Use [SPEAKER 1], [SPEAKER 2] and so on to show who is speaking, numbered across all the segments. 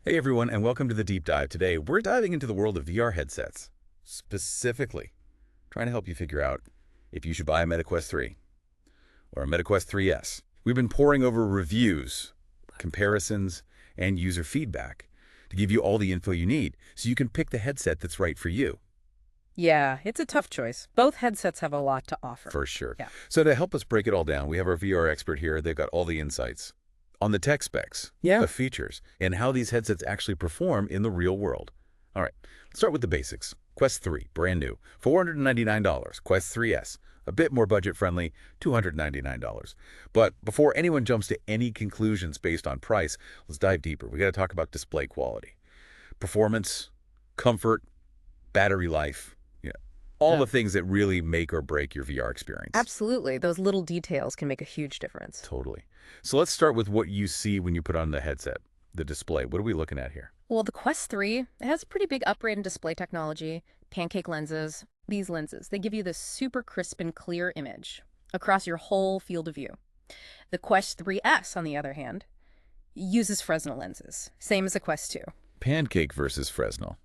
[SPEAKER 1] Hey everyone, and welcome to the Deep Dive. Today, we're diving into the world of VR headsets. Specifically, trying to help you figure out if you should buy a MetaQuest 3 or a MetaQuest 3S. We've been poring over reviews, comparisons, and user feedback to give you all the info you need so you can pick the headset that's right for you.
[SPEAKER 2] Yeah, it's a tough choice. Both headsets have a lot to offer.
[SPEAKER 1] For sure.
[SPEAKER 2] Yeah.
[SPEAKER 1] So to help us break it all down, we have our VR expert here. They've got all the insights on the tech specs,
[SPEAKER 2] Yeah.
[SPEAKER 1] the features, and how these headsets actually perform in the real world. All right, let's start with the basics. Quest 3, brand new, $499. Quest 3S, a bit more budget-friendly, $299. But before anyone jumps to any conclusions based on price, let's dive deeper. We got to talk about display quality, performance, comfort, battery life, all the things that really make or break your VR experience.
[SPEAKER 2] Absolutely. Those little details can make a huge difference.
[SPEAKER 1] Totally. So let's start with what you see when you put on the headset, the display. What are we looking at here?
[SPEAKER 2] Well, the Quest 3, it has a pretty big upgrade in display technology, Pancake lenses. These lenses, they give you this super crisp and clear image across your whole field of view. The Quest 3S, on the other hand, uses Fresnel lenses, same as the Quest 2.
[SPEAKER 1] Pancake versus Fresnel.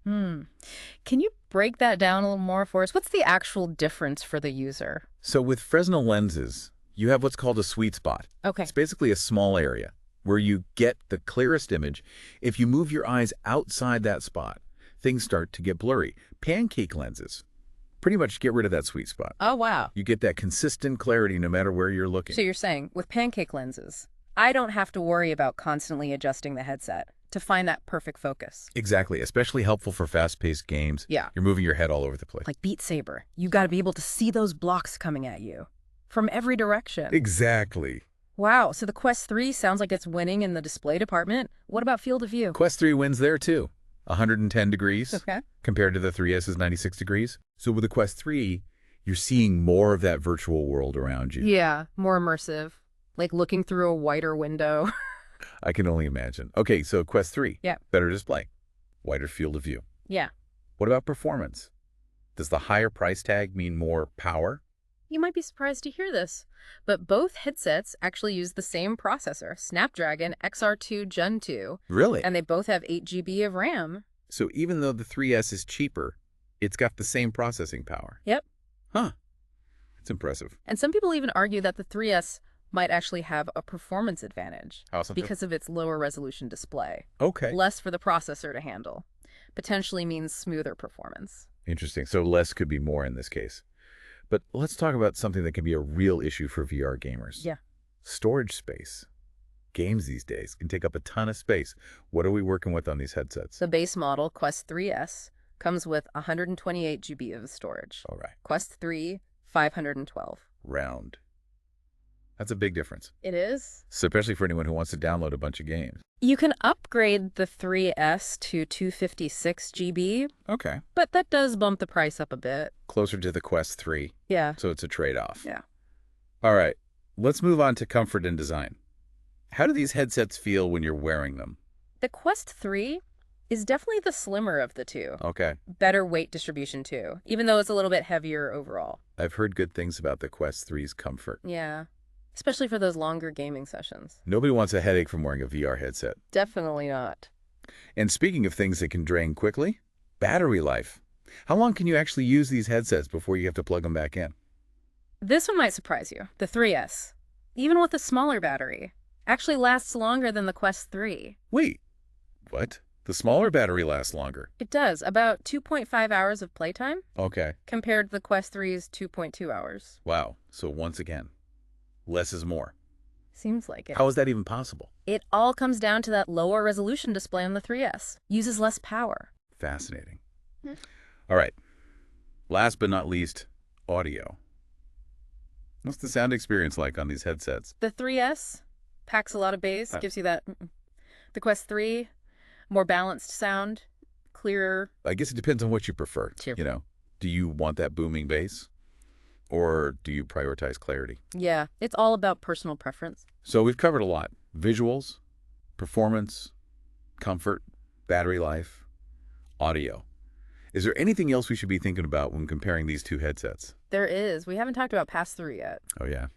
[SPEAKER 2] Can you break that down a little more for us? What's the actual difference for the user?
[SPEAKER 1] So with Fresnel lenses, you have what's called a sweet spot.
[SPEAKER 2] Okay.
[SPEAKER 1] It's basically a small area where you get the clearest image. If you move your eyes outside that spot, things start to get blurry. Pancake lenses pretty much get rid of that sweet spot.
[SPEAKER 2] Oh, wow.
[SPEAKER 1] You get that consistent clarity no matter where you're looking.
[SPEAKER 2] So you're saying, with Pancake lenses, I don't have to worry about constantly adjusting the headset to find that perfect focus.
[SPEAKER 1] Exactly, especially helpful for fast-paced games.
[SPEAKER 2] Yeah.
[SPEAKER 1] You're moving your head all over the place.
[SPEAKER 2] Like Beat Saber, you got to be able to see those blocks coming at you from every direction.
[SPEAKER 1] Exactly.
[SPEAKER 2] Wow, so the Quest 3 sounds like it's winning in the display department. What about field of view?
[SPEAKER 1] Quest 3 wins there too. 110 degrees
[SPEAKER 2] Okay.
[SPEAKER 1] compared to the 3S's 96 degrees. So with the Quest 3, you're seeing more of that virtual world around you.
[SPEAKER 2] Yeah, more immersive, like looking through a wider window.
[SPEAKER 1] I can only imagine. Okay, so Quest 3.
[SPEAKER 2] Yeah.
[SPEAKER 1] Better display. Wider field of view.
[SPEAKER 2] Yeah.
[SPEAKER 1] What about performance? Does the higher price tag mean more power?
[SPEAKER 2] You might be surprised to hear this, but both headsets actually use the same processor, Snapdragon XR2 Gen 2,
[SPEAKER 1] Really?
[SPEAKER 2] and they both have 8 GB of RAM.
[SPEAKER 1] So even though the 3S is cheaper, it's got the same processing power.
[SPEAKER 2] Yep.
[SPEAKER 1] Huh. It's impressive.
[SPEAKER 2] And some people even argue that the 3S might actually have a performance advantage
[SPEAKER 1] How so?
[SPEAKER 2] because of its lower resolution display.
[SPEAKER 1] Okay.
[SPEAKER 2] Less for the processor to handle. Potentially means smoother performance.
[SPEAKER 1] Interesting. So less could be more in this case. But let's talk about something that can be a real issue for VR gamers.
[SPEAKER 2] Yeah.
[SPEAKER 1] Storage space. Games these days can take up a ton of space. What are we working with on these headsets?
[SPEAKER 2] The base model, Quest 3S, comes with 128 GB of storage.
[SPEAKER 1] All right.
[SPEAKER 2] Quest 3, 512.
[SPEAKER 1] Round. That's a big difference,
[SPEAKER 2] It is?
[SPEAKER 1] especially for anyone who wants to download a bunch of games.
[SPEAKER 2] You can upgrade the 3S to 256 GB,
[SPEAKER 1] Okay.
[SPEAKER 2] but that does bump the price up a bit.
[SPEAKER 1] Closer to the Quest 3,
[SPEAKER 2] Yeah.
[SPEAKER 1] so it's a trade-off.
[SPEAKER 2] Yeah.
[SPEAKER 1] All right. Let's move on to comfort and design. How do these headsets feel when you're wearing them?
[SPEAKER 2] The Quest 3 is definitely the slimmer of the two.
[SPEAKER 1] Okay.
[SPEAKER 2] Better weight distribution too, even though it's a little bit heavier overall.
[SPEAKER 1] I've heard good things about the Quest 3's comfort.
[SPEAKER 2] Yeah. Especially for those longer gaming sessions.
[SPEAKER 1] Nobody wants a headache from wearing a VR headset.
[SPEAKER 2] Definitely not.
[SPEAKER 1] And speaking of things that can drain quickly, battery life. How long can you actually use these headsets before you have to plug them back in?
[SPEAKER 2] This one might surprise you. The 3S, even with a smaller battery, actually lasts longer than the Quest 3.
[SPEAKER 1] Wait, what? The smaller battery lasts longer.
[SPEAKER 2] It does, about 2.5 hours of playtime
[SPEAKER 1] Okay.
[SPEAKER 2] compared to the Quest 3's 2.2 hours.
[SPEAKER 1] Wow. So once again, less is more.
[SPEAKER 2] Seems like it.
[SPEAKER 1] How is that even possible?
[SPEAKER 2] It all comes down to that lower resolution display on the 3S. Uses less power.
[SPEAKER 1] Fascinating.
[SPEAKER 2] Hmm.
[SPEAKER 1] All right. Last but not least, audio. What's the sound experience like on these headsets?
[SPEAKER 2] The 3S packs a lot of bass, gives you that. The Quest 3, more balanced sound, clearer.
[SPEAKER 1] I guess it depends on what you prefer.
[SPEAKER 2] Sure.
[SPEAKER 1] Do you want that booming bass? Or do you prioritize clarity?
[SPEAKER 2] Yeah, it's all about personal preference.
[SPEAKER 1] So we've covered a lot. Visuals, performance, comfort, battery life, audio. Is there anything else we should be thinking about when comparing these two headsets?
[SPEAKER 2] There is. We haven't talked about pass-through yet.
[SPEAKER 1] Oh, yeah.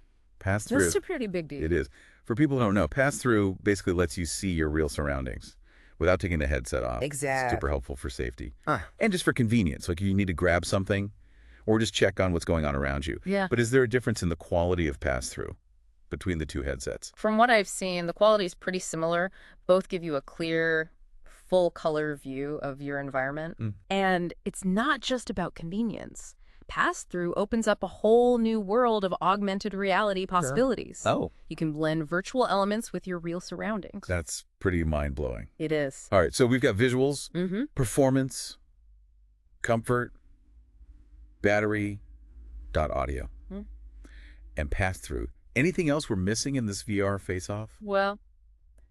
[SPEAKER 1] Pass-through,
[SPEAKER 2] That's a pretty big deal.
[SPEAKER 1] it is. For people who don't know, pass-through basically lets you see your real surroundings without taking the headset off.
[SPEAKER 2] Exactly.
[SPEAKER 1] Super helpful for safety.
[SPEAKER 2] Ah.
[SPEAKER 1] And just for convenience, like you need to grab something or just check on what's going on around you.
[SPEAKER 2] Yeah.
[SPEAKER 1] But is there a difference in the quality of pass-through between the two headsets?
[SPEAKER 2] From what I've seen, the quality is pretty similar. Both give you a clear, full color view of your environment. And it's not just about convenience. Pass-through opens up a whole new world of augmented reality possibilities.
[SPEAKER 1] Oh.
[SPEAKER 2] You can blend virtual elements with your real surroundings.
[SPEAKER 1] That's pretty mind-blowing.
[SPEAKER 2] It is.
[SPEAKER 1] All right, so we've got visuals, performance, comfort, battery, audio, and pass-through. Anything else we're missing in this VR face-off?
[SPEAKER 2] Well,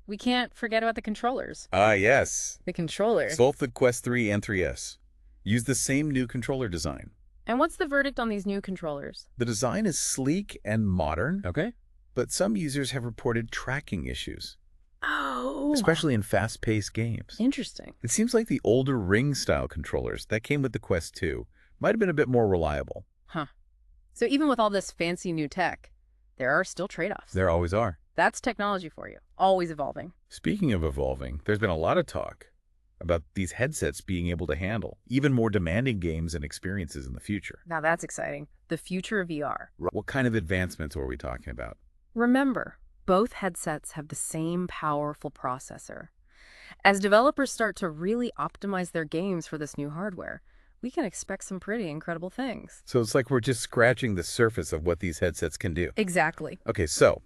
[SPEAKER 2] we can't forget about the controllers.
[SPEAKER 1] Ah, yes.
[SPEAKER 2] The controller.
[SPEAKER 1] Both the Quest 3 and 3S use the same new controller design.
[SPEAKER 2] And what's the verdict on these new controllers?
[SPEAKER 1] The design is sleek and modern,
[SPEAKER 3] Okay.
[SPEAKER 1] but some users have reported tracking issues,
[SPEAKER 2] Oh.
[SPEAKER 1] especially in fast-paced games.
[SPEAKER 2] Interesting.
[SPEAKER 1] It seems like the older ring-style controllers that came with the Quest 2 might have been a bit more reliable.
[SPEAKER 2] Huh. So even with all this fancy new tech, there are still trade-offs.
[SPEAKER 1] There always are.
[SPEAKER 2] That's technology for you, always evolving.
[SPEAKER 1] Speaking of evolving, there's been a lot of talk about these headsets being able to handle even more demanding games and experiences in the future.
[SPEAKER 2] Now that's exciting. The future of VR.
[SPEAKER 1] What kind of advancements are we talking about?
[SPEAKER 2] Remember, both headsets have the same powerful processor. As developers start to really optimize their games for this new hardware, we can expect some pretty incredible things.
[SPEAKER 1] So it's like we're just scratching the surface of what these headsets can do.
[SPEAKER 2] Exactly.
[SPEAKER 1] Okay, so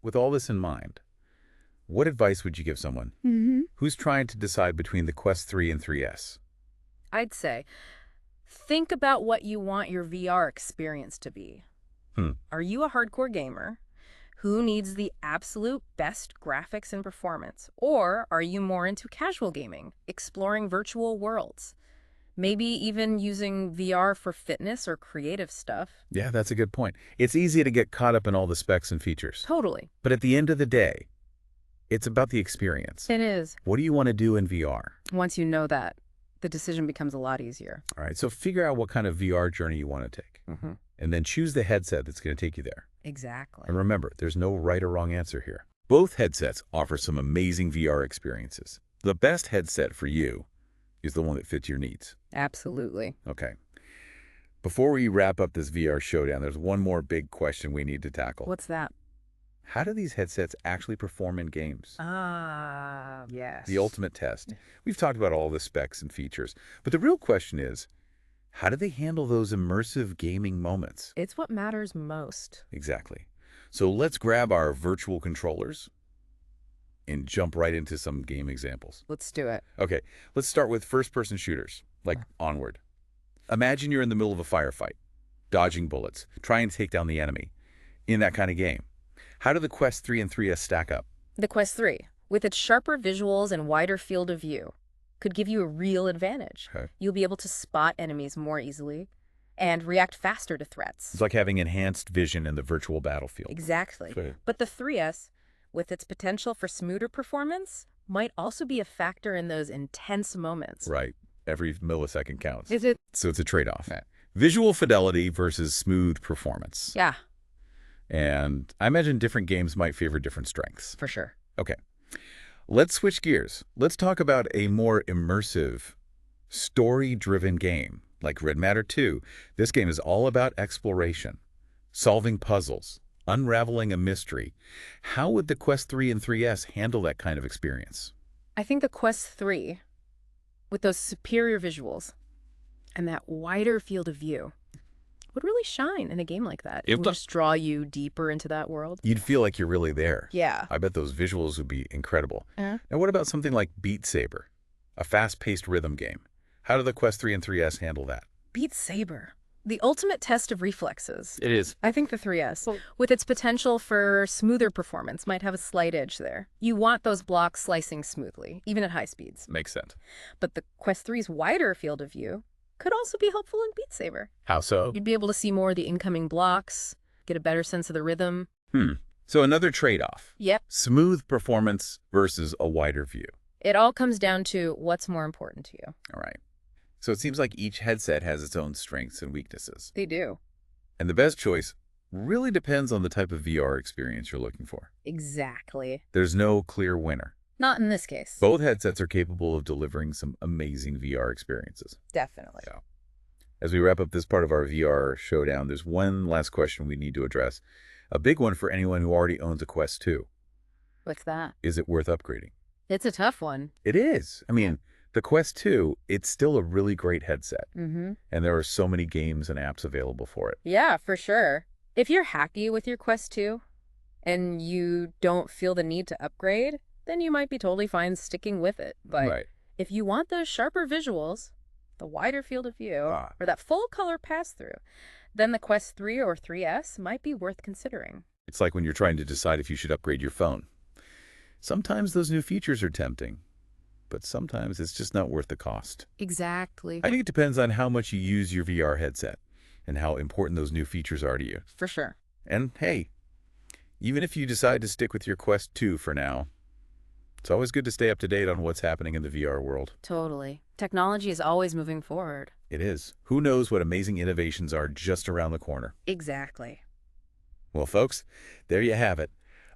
[SPEAKER 1] with all this in mind, what advice would you give someone who's trying to decide between the Quest 3 and 3S?
[SPEAKER 2] I'd say, think about what you want your VR experience to be. Are you a hardcore gamer who needs the absolute best graphics and performance? Or are you more into casual gaming, exploring virtual worlds? Maybe even using VR for fitness or creative stuff?
[SPEAKER 1] Yeah, that's a good point. It's easy to get caught up in all the specs and features.
[SPEAKER 2] Totally.
[SPEAKER 1] But at the end of the day, it's about the experience.
[SPEAKER 2] It is.
[SPEAKER 1] What do you want to do in VR?
[SPEAKER 2] Once you know that, the decision becomes a lot easier.
[SPEAKER 1] All right, so figure out what kind of VR journey you want to take. And then choose the headset that's going to take you there.
[SPEAKER 2] Exactly.
[SPEAKER 1] And remember, there's no right or wrong answer here. Both headsets offer some amazing VR experiences. The best headset for you is the one that fits your needs.
[SPEAKER 2] Absolutely.
[SPEAKER 1] Okay. Before we wrap up this VR showdown, there's one more big question we need to tackle.
[SPEAKER 2] What's that?
[SPEAKER 1] How do these headsets actually perform in games?
[SPEAKER 2] Yes.
[SPEAKER 1] The ultimate test. We've talked about all the specs and features, but the real question is, how do they handle those immersive gaming moments?
[SPEAKER 2] It's what matters most.
[SPEAKER 1] Exactly. So let's grab our virtual controllers and jump right into some game examples.
[SPEAKER 2] Let's do it.
[SPEAKER 1] Okay, let's start with first-person shooters, like Onward. Imagine you're in the middle of a firefight, dodging bullets, trying to take down the enemy. In that kind of game, how do the Quest 3 and 3S stack up?
[SPEAKER 2] The Quest 3, with its sharper visuals and wider field of view, could give you a real advantage.
[SPEAKER 1] Okay.
[SPEAKER 2] You'll be able to spot enemies more easily and react faster to threats.
[SPEAKER 1] It's like having enhanced vision in the virtual battlefield.
[SPEAKER 2] Exactly.
[SPEAKER 1] Okay.
[SPEAKER 2] But the 3S, with its potential for smoother performance, might also be a factor in those intense moments.
[SPEAKER 1] Right. Every millisecond counts.
[SPEAKER 2] Is it?
[SPEAKER 1] So it's a trade-off. Visual fidelity versus smooth performance.
[SPEAKER 2] Yeah,
[SPEAKER 1] And I imagine different games might favor different strengths.
[SPEAKER 2] for sure.
[SPEAKER 1] Okay. Let's switch gears. Let's talk about a more immersive, story-driven game like Red Matter 2. This game is all about exploration, solving puzzles, unraveling a mystery. How would the Quest 3 and 3S handle that kind of experience?
[SPEAKER 2] I think the Quest 3, with those superior visuals and that wider field of view, would really shine in a game like that. It would just draw you deeper into that world.
[SPEAKER 1] You'd feel like you're really there.
[SPEAKER 2] Yeah.
[SPEAKER 1] I bet those visuals would be incredible.
[SPEAKER 2] Uh-huh.
[SPEAKER 1] Now, what about something like Beat Saber, a fast-paced rhythm game? How do the Quest 3 and 3S handle that?
[SPEAKER 2] Beat Saber, the ultimate test of reflexes.
[SPEAKER 3] It is.
[SPEAKER 2] I think the 3S, with its potential for smoother performance, might have a slight edge there. You want those blocks slicing smoothly, even at high speeds.
[SPEAKER 1] Makes sense.
[SPEAKER 2] But the Quest 3's wider field of view could also be helpful in Beat Saber.
[SPEAKER 1] How so?
[SPEAKER 2] You'd be able to see more of the incoming blocks, get a better sense of the rhythm.
[SPEAKER 1] So another trade-off.
[SPEAKER 2] Yep.
[SPEAKER 1] Smooth performance versus a wider view.
[SPEAKER 2] It all comes down to what's more important to you.
[SPEAKER 1] All right. So it seems like each headset has its own strengths and weaknesses.
[SPEAKER 2] They do.
[SPEAKER 1] And the best choice really depends on the type of VR experience you're looking for.
[SPEAKER 2] Exactly.
[SPEAKER 1] There's no clear winner.
[SPEAKER 2] Not in this case.
[SPEAKER 1] Both headsets are capable of delivering some amazing VR experiences.
[SPEAKER 2] Definitely.
[SPEAKER 1] Yeah. As we wrap up this part of our VR showdown, there's one last question we need to address. A big one for anyone who already owns a Quest 2.
[SPEAKER 2] What's that?
[SPEAKER 1] Is it worth upgrading?
[SPEAKER 2] It's a tough one.
[SPEAKER 1] It is. I mean, the Quest 2, it's still a really great headset.
[SPEAKER 2] Mm-hmm.
[SPEAKER 1] And there are so many games and apps available for it.
[SPEAKER 2] Yeah, for sure. If you're happy with your Quest 2 and you don't feel the need to upgrade, then you might be totally fine sticking with it. But
[SPEAKER 1] Right.
[SPEAKER 2] if you want those sharper visuals, the wider field of view, or that full color pass-through, then the Quest 3 or 3S might be worth considering.
[SPEAKER 1] It's like when you're trying to decide if you should upgrade your phone. Sometimes those new features are tempting, but sometimes it's just not worth the cost.
[SPEAKER 2] Exactly.
[SPEAKER 1] I think it depends on how much you use your VR headset and how important those new features are to you.
[SPEAKER 2] For sure.
[SPEAKER 1] And hey, even if you decide to stick with your Quest 2 for now, it's always good to stay up to date on what's happening in the VR world.
[SPEAKER 2] Totally. Technology is always moving forward.
[SPEAKER 1] It is. Who knows what amazing innovations are just around the corner.
[SPEAKER 2] Exactly.
[SPEAKER 1] Well, folks, there you have it.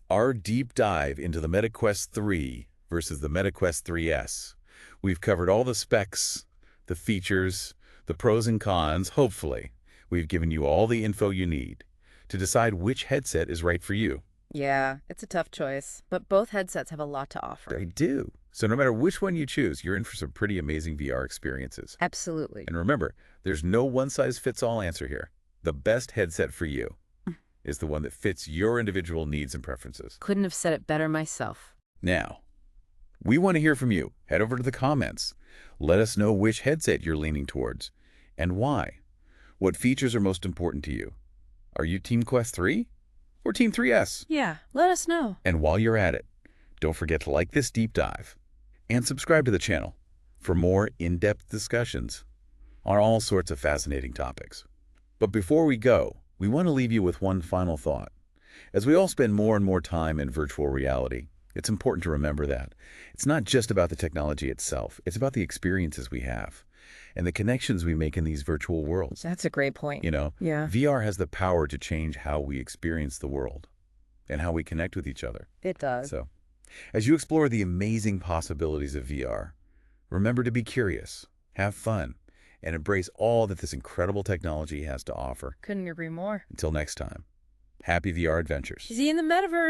[SPEAKER 1] Our deep dive into the Meta Quest 3 versus the Meta Quest 3S. We've covered all the specs, the features, the pros and cons, hopefully. We've given you all the info you need to decide which headset is right for you.
[SPEAKER 2] Yeah, it's a tough choice, but both headsets have a lot to offer.
[SPEAKER 1] They do. So no matter which one you choose, you're in for some pretty amazing VR experiences.
[SPEAKER 2] Absolutely.
[SPEAKER 1] And remember, there's no one-size-fits-all answer here. The best headset for you is the one that fits your individual needs and preferences.
[SPEAKER 2] Couldn't have said it better myself.
[SPEAKER 1] Now, we want to hear from you. Head over to the comments. Let us know which headset you're leaning towards and why. What features are most important to you? Are you Team Quest 3 or Team 3S?
[SPEAKER 2] Yeah, let us know.
[SPEAKER 1] And while you're at it, don't forget to like this deep dive and subscribe to the channel for more in-depth discussions on all sorts of fascinating topics. But before we go, we want to leave you with one final thought. As we all spend more and more time in virtual reality, it's important to remember that it's not just about the technology itself. It's about the experiences we have and the connections we make in these virtual worlds.
[SPEAKER 2] That's a great point. Yeah.
[SPEAKER 1] VR has the power to change how we experience the world and how we connect with each other.
[SPEAKER 2] It does.
[SPEAKER 1] So, as you explore the amazing possibilities of VR, remember to be curious, have fun, and embrace all that this incredible technology has to offer.
[SPEAKER 2] Couldn't agree more.
[SPEAKER 1] Until next time, happy VR adventures.
[SPEAKER 2] See you in the metaverse.